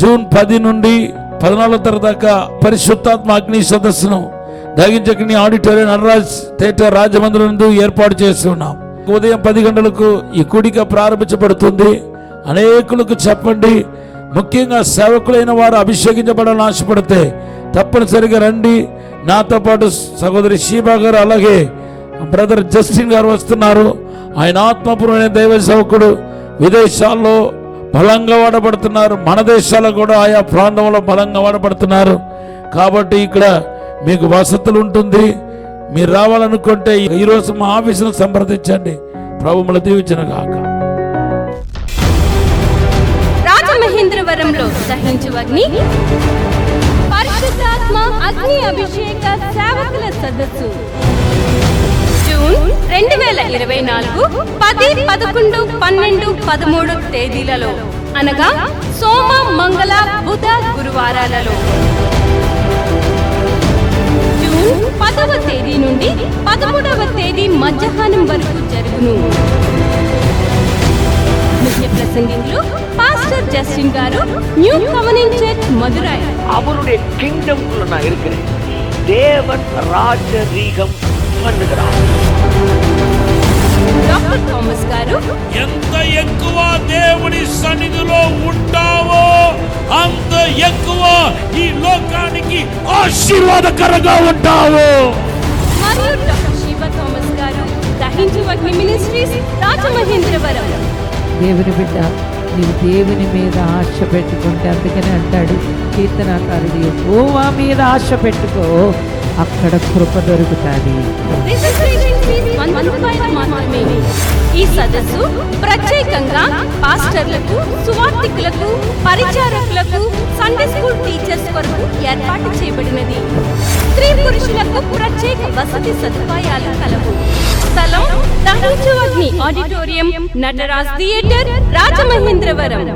June 10 నుండి 14 దాకా పరిశుద్ధాత్మ అగ్ని సదస్సును దగించకని ఆడిటోరియం నటరాజ్ థియేటర్ రాజమండ్రి నందు ఏర్పాటు చేస్తున్నాం. ఉదయం 10 గంటలకు ఈ కూడిక ప్రారంభించబడుతుంది. అనేకులకు చెప్పండి. ముఖ్యంగా సేవకులైన వారు అభిషేకించబడాలని ఆశపడితే తప్పనిసరిగా రండి. నాతో పాటు సహోదరి షీబా గారు, అలాగే బ్రదర్ జస్టిన్ గారు వస్తున్నారు. ఆయన ఆత్మపూర్వమైన దైవ సేవకుడు. విదేశాల్లో బలంగా వాడబడుతున్నారు, మన దేశాల్లో కూడా ఆయా ప్రాంతంలో బలంగా వాడబడుతున్నారు. కాబట్టి ఇక్కడ మీకు వసతులు ఉంటుంది. మీరు రావాలనుకుంటే ఈరోజు మా ఆఫీసును సంప్రదించండి. ప్రభువుల దీవించిన గాక. రాజమహేంద్రవరంలో దహించు అగ్ని పరిశుద్ధాత్మ అగ్ని అభిషేక సేవకుల సదస్సు జూన్ 2024 10, 11, 12, 13 తేదీలలో అనగా సోమ, మంగళ, బుధ, గురువారాలలో. జూన్ 10వ తేదీ నుండి 13వ తేదీ మధ్యాహ్నం వరకు జరుగును. ముఖ్య பிரசங்கிకులు பாஸ்டர் ஜஸ்டின் గారు, நியூ கவெனன்ட் சர்ச் மதுரை. அவருடைய கிங்டம்க்குள்ள நான் இருக்கிறேன். தேவன் ராஜரீகம் பண்ணுகிறார். డాక్టర్ థామస్ గారు, ఎంత ఎక్కువ దేవుని సన్నిధిలో ఉంటావో అంత ఎక్కువ ఈ లోకానికి ఆశీర్వాదకరంగా ఉంటావు. మరియు డాక్టర్ శివ థామస్ గారు, దహించు అగ్ని మినిస్ట్రీస్, రాజమహేంద్రవరం. దేవుని బిడ్డ, నీవు దేవుని మీద ఆశ పెట్టుకుంటే, అందుకని అంటాడు కీర్తనాకారుడు, యెహోవా మీద ఆశ పెట్టుకో, అక్కడ కృప దొరుకుతుంది. ఈ సదస్సు ప్రత్యేకంగా పాస్టర్లకు, సువార్థికులకు, పరిచారకులకు, సండే స్కూల్ టీచర్స్ కొరకు ఏర్పాటు చేయబడినది. స్త్రీ పురుషులకు ప్రత్యేక వసతి సదుపాయాలు కలవు. స్థలం దహించు అగ్ని ఆడిటోరియం, నటరాజ్ థియేటర్, రాజమహేంద్రవరం.